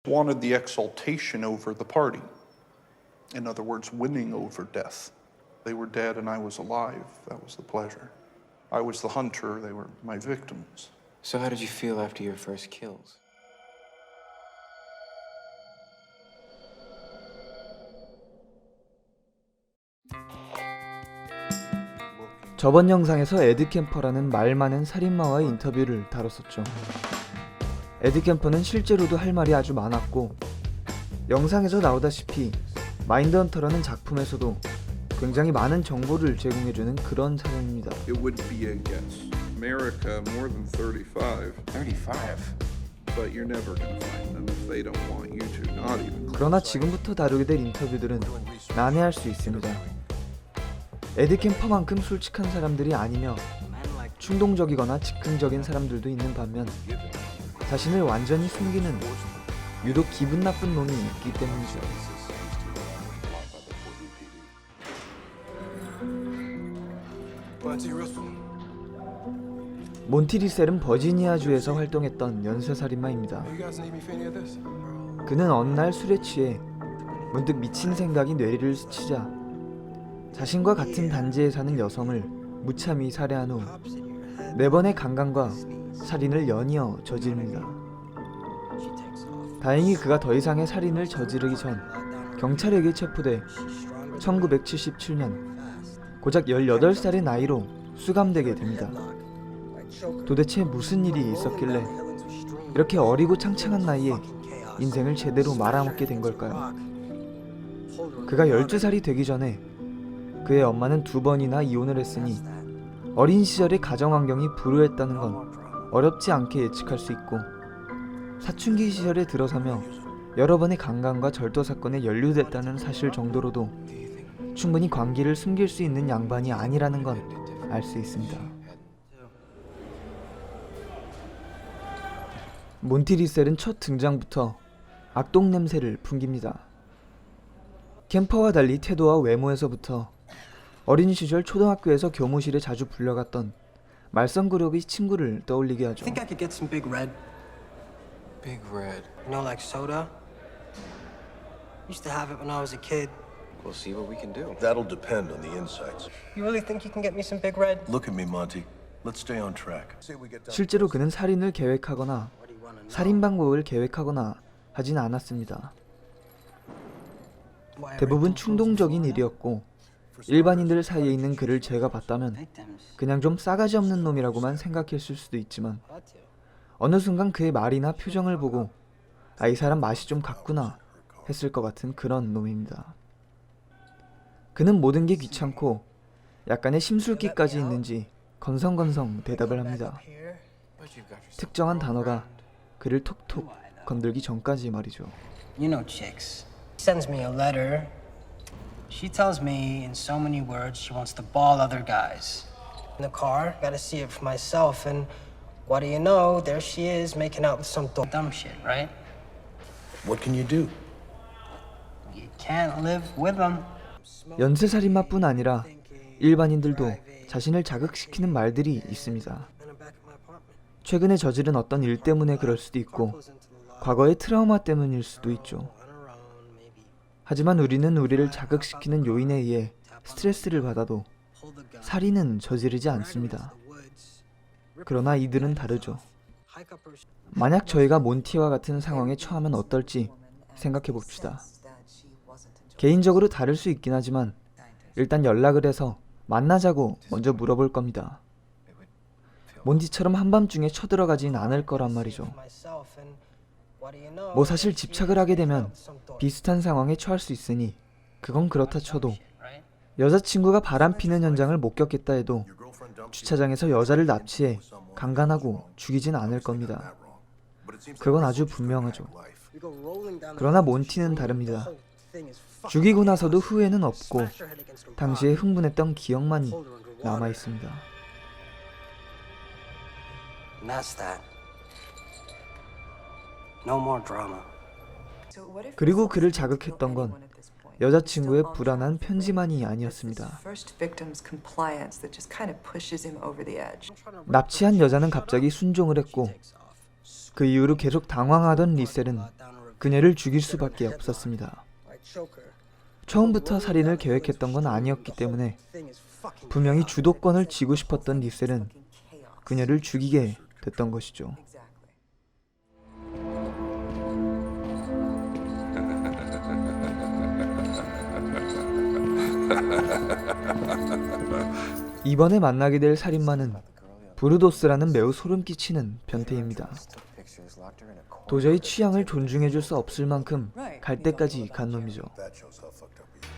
wanted the exaltation over the party. In other words, winning over death. They were dead and I was alive. That was the pleasure. I was the hunter, they were my victims. So how did you feel after your first kills? 저번 영상에서 에드 캠퍼라는 말 많은 살인마와의 인터뷰를 다뤘었죠. 에드 캠퍼는 실제로도 할 말이 아주 많았고, 영상에서 나오다시피 마인드헌터라는 작품에서도 굉장히 많은 정보를 제공해주는 그런 사람입니다. It would be a guess. America more than 35. 35? But you're never gonna find them if they don't want you to. Not even. 그러나 지금부터 다루게 될 인터뷰들은 난해할 수 있습니다. 에드 캠퍼만큼 솔직한 사람들이 아니며 충동적이거나 즉흥적인 사람들도 있는 반면 자신을 완전히 숨기는 유독 기분 나쁜 놈이 있기 때문이죠. 몬티 리셀은 버지니아주에서 활동했던 연쇄살인마입니다. 그는 어느 날 술에 취해 문득 미친 생각이 뇌리를 스치자 자신과 같은 단지에 사는 여성을 무참히 살해한 후 4번의 강간과 살인을 연이어 저지릅니다. 다행히 그가 더 이상의 살인을 저지르기 전 경찰에게 체포돼 1977년 고작 18살의 나이로 수감되게 됩니다. 도대체 무슨 일이 있었길래 이렇게 어리고 창창한 나이에 인생을 제대로 말아먹게 된 걸까요? 그가 12살이 되기 전에 그의 엄마는 2번이나 이혼을 했으니 어린 시절의 가정환경이 불우했다는 건 어렵지 않게 예측할 수 있고, 사춘기 시절에 들어서며 여러 번의 강간과 절도 사건에 연루됐다는 사실 정도로도 충분히 관계를 숨길 수 있는 양반이 아니라는 건 알 수 있습니다. 몬티 리셀은 첫 등장부터 악동 냄새를 풍깁니다. 캠퍼와 달리 태도와 외모에서부터 어린 시절 초등학교에서 교무실에 자주 불려갔던 말썽구력의 친구를 떠올리게 하죠. Think I could get some Big Red? Big Red. You know, like soda? Used to have it when I was a kid. We'll see what we can do. That'll depend on the insights. You really think you can get me some Big Red? Look at me, Monty. Let's stay on track. 실제로 그는 살인을 계획하거나 살인 방법을 계획하거나 하진 않았습니다. 대부분 충동적인 일이었고, 일반인들 사이에 있는 그를 제가 봤다면 그냥 좀 싸가지 없는 놈이라고만 생각했을 수도 있지만, 어느 순간 그의 말이나 표정을 보고 아, 이 사람 맛이 좀 갔구나 했을 것 같은 그런 놈입니다. 그는 모든 게 귀찮고 약간의 심술기까지 있는지 건성건성 대답을 합니다. 특정한 단어가 그를 톡톡 건들기 전까지 말이죠. You know chicks. Sends me a letter. She tells me in so many words she wants to ball other guys. In the car, gotta see it for myself, and what do you know? There she is making out with some dumb shit, right? What can you do? You can't live with them. 연쇄살인마뿐 아니라 일반인들도 자신을 자극시키는 말들이 있습니다. 최근에 저지른 어떤 일 때문에 그럴 수도 있고, 과거의 트라우마 때문일 수도 있죠. 하지만 우리는 우리를 자극시키는 요인에 의해 스트레스를 받아도 살인은 저지르지 않습니다. 그러나 이들은 다르죠. 만약 저희가 몬티와 같은 상황에 처하면 어떨지 생각해 봅시다. 개인적으로 다를 수 있긴 하지만 일단 연락을 해서 만나자고 먼저 물어볼 겁니다. 몬티처럼 한밤중에 쳐들어가진 않을 거란 말이죠. 뭐 사실 집착을 하게 되면 비슷한 상황에 처할 수 있으니 그건 그렇다 쳐도, 여자친구가 바람피는 현장을 목격했다 해도 주차장에서 여자를 납치해 강간하고 죽이진 않을 겁니다. 그건 아주 분명하죠. 그러나 몬티는 다릅니다. 죽이고 나서도 후회는 없고 당시에 흥분했던 기억만이 남아있습니다. And that's that. No more drama. 그리고 그를 자극했던 건 여자친구의 불안한 편지만이 아니었습니다. 납치한 여자는 갑자기 순종을 했고, 그 이후로 계속 당황하던 리셀은 그녀를 죽일 수밖에 없었습니다. 처음부터 살인을 계획했던 건 아니었기 때문에 분명히 주도권을 쥐고 싶었던 리셀은 그녀를 죽이게 됐던 것이죠. 이번에 만나게 될 살인마는 브루도스라는 매우 소름 끼치는 변태입니다. 도저히 취향을 존중해줄 수 없을 만큼 갈 때까지 간 놈이죠.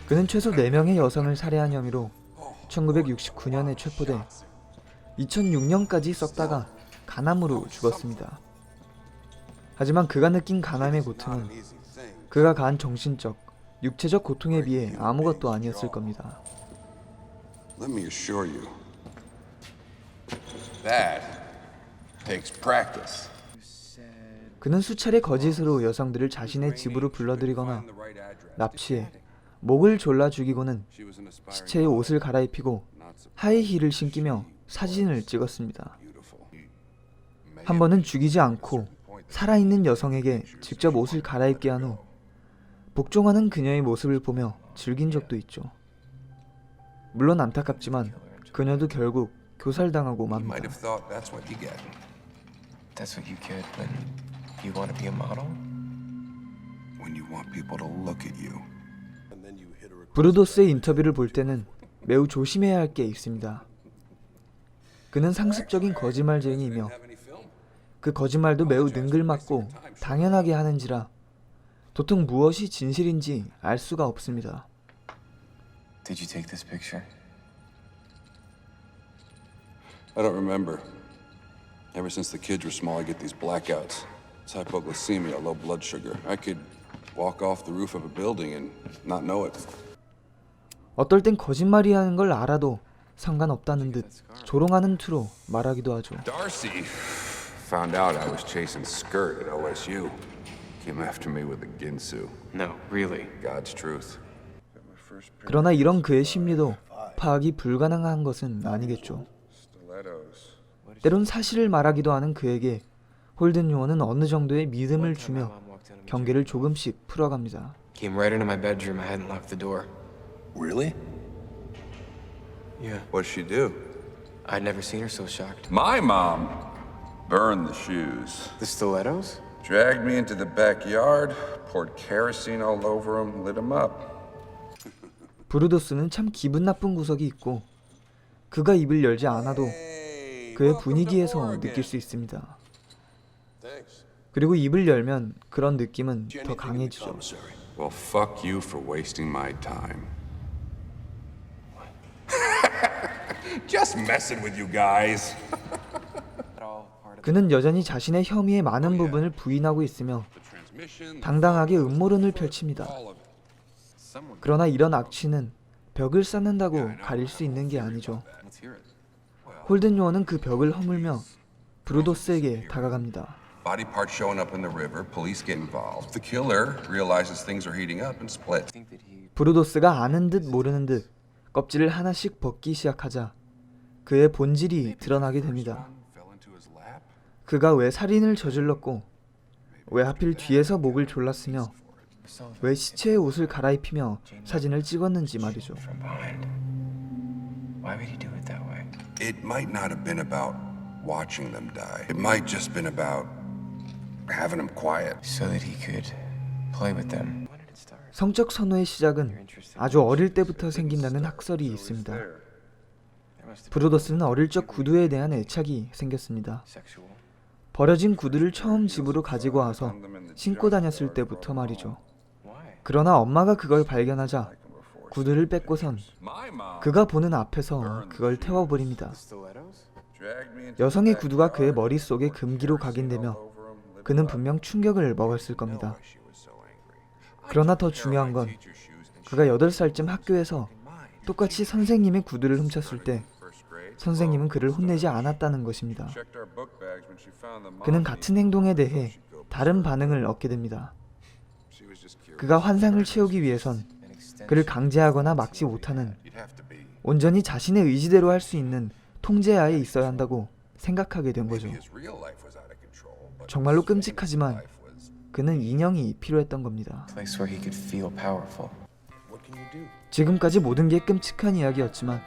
그는 최소 4명의 여성을 살해한 혐의로 1969년에 체포돼 2006년까지 썩다가 간암으로 죽었습니다. 하지만 그가 느낀 간암의 고통은 그가 가한 정신적, 육체적 고통에 비해 아무것도 아니었을 겁니다. Let me assure you, that takes practice. 그는 수차례 거짓으로 여성들을 자신의 집으로 불러들이거나 납치해 목을 졸라 죽이고는 시체에 옷을 갈아입히고 하이힐을 신기며 사진을 찍었습니다. 한 번은 죽이지 않고 살아있는 여성에게 직접 옷을 갈아입게 한 후 복종하는 그녀의 모습을 보며 즐긴 적도 있죠. 물론 안타깝지만 그녀도 결국 교살당하고 You might 맙니다. have thought that's what you get. That's what you get when you want to be a model? When you want people to look at you. 브루도스의 인터뷰를 볼 때는 매우 조심해야 할 게 있습니다. 그는 상습적인 거짓말쟁이이며 그 거짓말도 매우 능글맞고 당연하게 하는지라 도통 무엇이 진실인지 알 수가 없습니다. Did you take this picture? I don't remember. Ever since the kids were small, I get these blackouts. It's hypoglycemia, low blood sugar. I could walk off the roof of a building and not know it. 어떨 땐 거짓말이라는 걸 알아도 상관없다는 듯 조롱하는 투로 말하기도 하죠. Darcy found out I was chasing Skirt at OSU. Came after me with a Ginsu. No, really. God's truth. 그러나 이런 그의 심리도 파악이 불가능한 것은 아니겠죠. Stilettos. 때론 사실을 말하기도 하는 그에게 홀든 요원은 어느 정도의 믿음을 주며 경계를 조금씩 풀어갑니다. Came right into my bedroom. I hadn't locked the door. Really? Yeah. What'd she do? I'd never seen her so shocked. My mom burned the shoes. The stilettos? Dragged me into the backyard, poured kerosene all over them, lit them up. 브루도스는 참 기분 나쁜 구석이 있고 그가 입을 열지 않아도 그의 분위기에서 느낄 수 있습니다. 그리고 입을 열면 그런 느낌은 더 강해지죠. Well, fuck you for wasting my time. Just messing with you guys. 그는 여전히 자신의 혐의의 많은 부분을 부인하고 있으며 당당하게 음모론을 펼칩니다. 그러나 이런 악취는 벽을 쌓는다고 가릴 수 있는 게 아니죠. 홀든 요원은 그 벽을 허물며 브루도스에게 다가갑니다. Body parts showing up in the river, police get involved. The killer realizes things are heating up and splits. 브루도스가 아는 듯 모르는 듯 껍질을 하나씩 벗기 시작하자 그의 본질이 드러나게 됩니다. Fell into his lap. 그가 왜 살인을 저질렀고 왜 하필 뒤에서 목을 졸랐으며 왜 시체의 옷을 갈아입히며 사진을 찍었는지 말이죠. From behind. Why would he do it that way? It might not have been about watching them die. It might just been about having them quiet. So that he could play with them. When did it start? 성적 선호의 시작은 아주 어릴 때부터 생긴다는 학설이 있습니다. 브루도스는 어릴 적 구두에 대한 애착이 생겼습니다. Sexual. 버려진 구두를 처음 집으로 가지고 와서 신고 다녔을 때부터 말이죠. Why? 그러나 엄마가 그걸 발견하자 구두를 뺏고선 My mom 그가 보는 앞에서 그걸 태워버립니다. Stilettos? dragged me into 여성의 구두가 그의 머릿속에 금기로 각인되며 그는 분명 충격을 먹었을 겁니다. she was so angry. 그러나 더 중요한 건 그가 8살쯤 학교에서 똑같이 선생님의 구두를 훔쳤을 때 First grade. 선생님은 그를 혼내지 않았다는 것입니다. Checked our book bags when she found them. 그는 같은 행동에 대해 다른 반응을 얻게 됩니다. She was just curious. 그가 환상을 채우기 위해선 그를 강제하거나 막지 못하는 You'd have to be. 온전히 자신의 의지대로 할 수 있는 통제하에 있어야 한다고 생각하게 된 거죠. His real life was out of control. But 정말로 끔찍하지만 life was 그는 인형이 필요했던 겁니다. Place where he could feel powerful. What can you do? 지금까지 모든 게 끔찍한 이야기였지만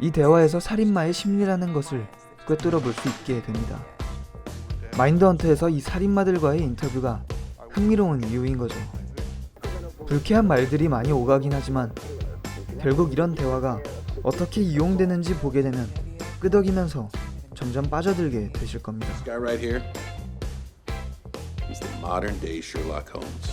이 대화에서 살인마의 심리라는 것을 꿰뚫어 볼 수 있게 됩니다. 마인드헌터에서 이 살인마들과의 인터뷰가 흥미로운 이유인 거죠. 불쾌한 말들이 많이 오가긴 하지만 결국 이런 대화가 어떻게 이용되는지 보게 되면 끄덕이면서 점점 빠져들게 되실 겁니다. This guy right here, he's the modern day Sherlock Holmes.